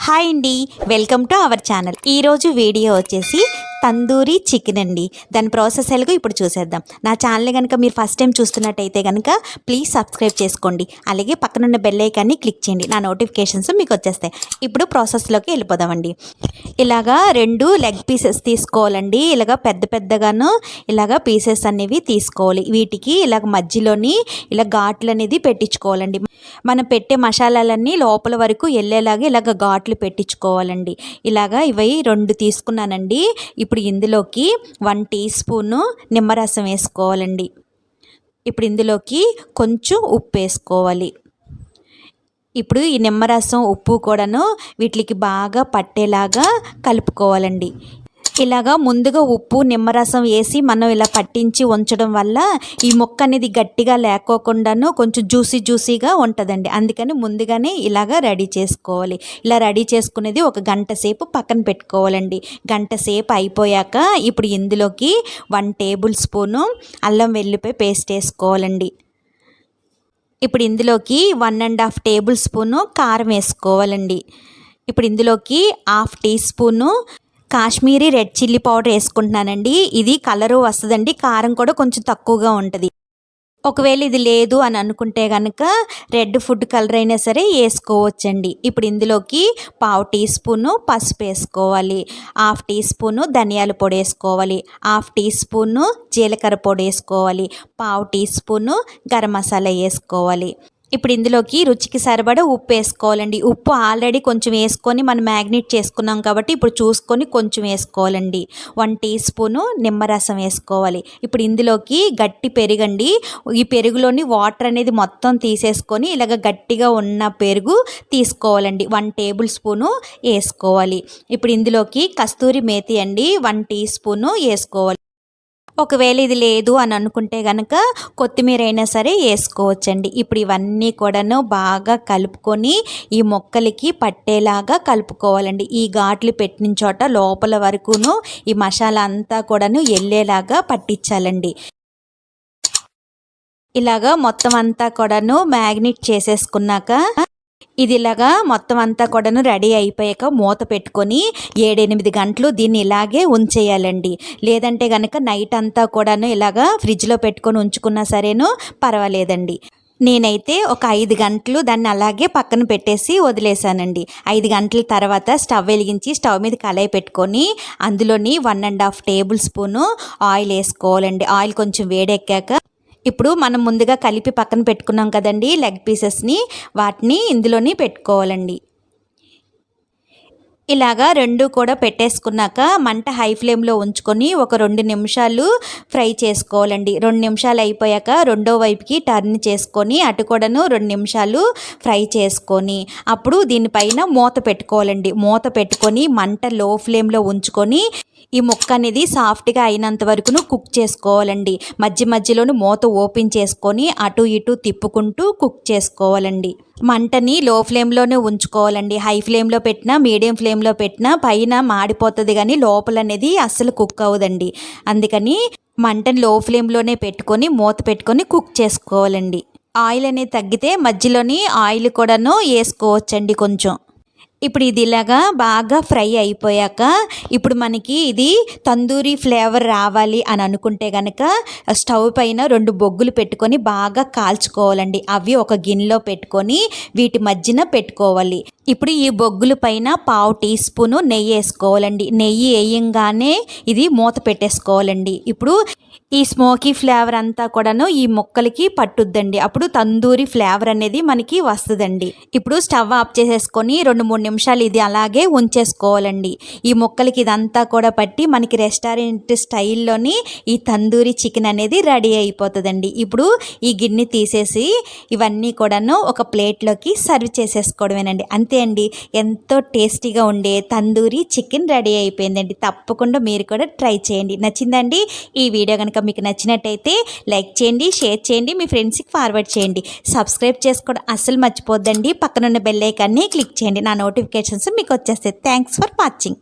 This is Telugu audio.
హాయ్ అండి, వెల్కమ్ టు అవర్ ఛానల్. ఈరోజు వీడియో వచ్చేసి తందూరి చికెన్ అండి. దాని ప్రాసెస్ ఎలాగో ఇప్పుడు చూసేద్దాం. నా ఛానల్ కనుక మీరు ఫస్ట్ టైం చూస్తున్నట్టయితే కనుక ప్లీజ్ సబ్స్క్రైబ్ చేసుకోండి. అలాగే పక్కనున్న బెల్ ఐకాన్ని క్లిక్ చేయండి, నా నోటిఫికేషన్స్ మీకు వచ్చేస్తాయి. ఇప్పుడు ప్రాసెస్లోకి వెళ్ళిపోదామండి. ఇలాగా 2 లెగ్ పీసెస్ తీసుకోవాలండి. ఇలాగ పెద్ద పెద్దగాను ఇలాగ పీసెస్ అనేవి తీసుకోవాలి. వీటికి ఇలాగ మధ్యలోని ఇలా ఘాట్లు అనేది పెట్టించుకోవాలండి. మనం పెట్టే మసాలాలన్నీ లోపల వరకు వెళ్ళేలాగా ఇలాగ ఘాట్లు పెట్టించుకోవాలండి. ఇలాగా ఇవి 2 తీసుకున్నానండి. ఇప్పుడు ఇందులోకి 1 టీ స్పూను నిమ్మరసం వేసుకోవాలండి. ఇప్పుడు ఇందులోకి కొంచెం ఉప్పు వేసుకోవాలి. ఇప్పుడు ఈ నిమ్మరసం ఉప్పు కూడాను వీటికి బాగా పట్టేలాగా కలుపుకోవాలండి. ఇలాగా ముందుగా ఉప్పు నిమ్మరసం వేసి మనం ఇలా పట్టించి ఉంచడం వల్ల ఈ ముక్క అనేది గట్టిగా లేకోకుండాను కొంచెం జ్యూసీగా ఉంటుందండి. అందుకని ముందుగానే ఇలాగా రెడీ చేసుకోవాలి. ఇలా రెడీ చేసుకునేది 1 గంట సేపు పక్కన పెట్టుకోవాలండి. గంట సేపు అయిపోయాక ఇప్పుడు ఇందులోకి 1 టేబుల్ స్పూను అల్లం వెల్లిపాయ పేస్ట్ వేసుకోవాలండి. ఇప్పుడు ఇందులోకి 1.5 టేబుల్ స్పూను కారం వేసుకోవాలండి. ఇప్పుడు ఇందులోకి 1/2 teaspoon Kashmiri red chilli powder వేసుకుంటున్నానండి. ఇది కలరు వస్తుందండి, కారం కూడా కొంచెం తక్కువగా ఉంటుంది. ఒకవేళ ఇది లేదు అని అనుకుంటే కనుక రెడ్ ఫుడ్ కలర్ అయినా సరే వేసుకోవచ్చండి. ఇప్పుడు ఇందులోకి 1/2 టీ స్పూను పసుపు వేసుకోవాలి, 1/2 టీ స్పూను ధనియాల పొడి వేసుకోవాలి, 1/2 టీ స్పూను జీలకర్ర పొడి వేసుకోవాలి, 1/2 టీ స్పూను గరం మసాలా వేసుకోవాలి. ఇప్పుడు ఇందులోకి రుచికి సరిపడా ఉప్పు వేసుకోవాలండి. ఉప్పు ఆల్రెడీ కొంచెం వేసుకొని మనం మ్యాగ్నేట్ చేసుకున్నాం కాబట్టి ఇప్పుడు చూసుకొని కొంచెం వేసుకోవాలండి. 1 టీ స్పూను నిమ్మరసం వేసుకోవాలి. ఇప్పుడు ఇందులోకి గట్టి పెరుగండి. ఈ పెరుగులోని వాటర్ అనేది మొత్తం తీసేసుకొని ఇలాగ గట్టిగా ఉన్న పెరుగు తీసుకోవాలండి. 1 టేబుల్ స్పూను వేసుకోవాలి. ఇప్పుడు ఇందులోకి కస్తూరి మేతి అండి 1 టీ స్పూను వేసుకోవాలి. ఒకవేళ ఇది లేదు అని అనుకుంటే కనుక కొత్తిమీర అయినా సరే వేసుకోవచ్చండి. ఇప్పుడు ఇవన్నీ కూడాను బాగా కలుపుకొని ఈ మొక్కలకి పట్టేలాగా కలుపుకోవాలండి. ఈ ఘాట్లు పెట్టిన చోట లోపల వరకును ఈ మసాలా అంతా కూడాను వెళ్ళేలాగా పట్టించాలండి. ఇలాగా మొత్తం అంతా కూడాను మ్యాగ్నేట్ చేసేసుకున్నాక ఇది ఇలాగా మొత్తం అంతా కూడాను రెడీ అయిపోయాక మూత పెట్టుకొని 7-8 గంటలు దీన్ని ఇలాగే ఉంచేయాలండి. లేదంటే కనుక నైట్ అంతా కూడాను ఇలాగా ఫ్రిడ్జ్లో పెట్టుకొని ఉంచుకున్నా సరేను పర్వాలేదండి. నేనైతే ఒక 5 గంటలు దాన్ని అలాగే పక్కన పెట్టేసి వదిలేసానండి. 5 గంటల తర్వాత స్టవ్ వెలిగించి స్టవ్ మీద కళాయి పెట్టుకొని అందులోని 1.5 టేబుల్ స్పూను ఆయిల్ వేసుకోవాలండి. ఆయిల్ కొంచెం వేడెక్కాక ఇప్పుడు మనం ముందుగా కలిపి పక్కన పెట్టుకున్నాం కదండి లెగ్ పీసెస్ని, వాటిని ఇందులోని పెట్టుకోవాలండి. ఇలాగా 2 కూడా పెట్టేసుకున్నాక మంట హై ఫ్లేమ్లో ఉంచుకొని ఒక 2 నిమిషాలు ఫ్రై చేసుకోవాలండి. 2 నిమిషాలు అయిపోయాక రెండో వైపుకి టర్న్ చేసుకొని అటు కూడాను 2 నిమిషాలు ఫ్రై చేసుకొని అప్పుడు దీనిపైన మూత పెట్టుకోవాలండి. మూత పెట్టుకొని మంట లో ఫ్లేమ్లో ఉంచుకొని ఈ ముక్క అనేది సాఫ్ట్గా అయినంత వరకును కుక్ చేసుకోవాలండి. మధ్యలోని మూత ఓపెన్ చేసుకొని అటు ఇటు తిప్పుకుంటూ కుక్ చేసుకోవాలండి. మంటని లో ఫ్లేమ్లోనే ఉంచుకోవాలండి. హై ఫ్లేమ్లో పెట్టినా మీడియం ఫ్లేమ్లో పెట్టినా పైన మాడిపోతుంది కానీ లోపల అనేది అస్సలు కుక్ అవ్వదండి. అందుకని మంటని లో ఫ్లేమ్లోనే పెట్టుకొని మూత పెట్టుకొని కుక్ చేసుకోవాలండి. ఆయిల్ అనేది తగ్గితే మధ్యలోని ఆయిల్ కూడాను వేసుకోవచ్చండి కొంచెం. ఇప్పుడు ఇది ఇలాగా బాగా ఫ్రై అయిపోయాక ఇప్పుడు మనకి ఇది తందూరి ఫ్లేవర్ రావాలి అని అనుకుంటే కనుక స్టవ్ పైన 2 బొగ్గులు పెట్టుకొని బాగా కాల్చుకోవాలండి. అవి ఒక గిన్నెలో పెట్టుకొని వీటి మధ్యన పెట్టుకోవాలి. ఇప్పుడు ఈ బొగ్గుల పైన 1/2 టీ స్పూను నెయ్యి వేసుకోవాలండి. నెయ్యి వేయంగానే ఇది మూత పెట్టేసుకోవాలండి. ఇప్పుడు ఈ స్మోకీ ఫ్లేవర్ అంతా కూడాను ఈ ముక్కలకి పట్టుద్దండి. అప్పుడు తందూరి ఫ్లేవర్ అనేది మనకి వస్తుందండి. ఇప్పుడు స్టవ్ ఆఫ్ చేసేసుకొని 2-3 నిమిషాలు ఇది అలాగే ఉంచేసుకోవాలండి. ఈ ముక్కలకి ఇదంతా కూడా పట్టి మనకి రెస్టారెంట్ స్టైల్లోని ఈ తందూరి చికెన్ అనేది రెడీ అయిపోతుందండి. ఇప్పుడు ఈ గిన్నె తీసేసి ఇవన్నీ కూడాను ఒక ప్లేట్లోకి సర్వ్ చేసేసుకోవడమేనండి. అంతే అండి, ఎంతో టేస్టీగా ఉండే తందూరి చికెన్ రెడీ అయిపోయిందండి. తప్పకుండా మీరు కూడా ట్రై చేయండి. నచ్చిందండి ఈ వీడియో కనుక మీకు నచ్చినట్టయితే లైక్ చేయండి, షేర్ చేయండి, మీ ఫ్రెండ్స్కి ఫార్వర్డ్ చేయండి. సబ్స్క్రైబ్ చేసుకోవడం అస్సలు మర్చిపోద్దండి. పక్కనున్న బెల్ ఐకాన్ని క్లిక్ చేయండి, నా నోటిఫికేషన్స్ మీకు వచ్చేస్తాయి. Thanks for watching.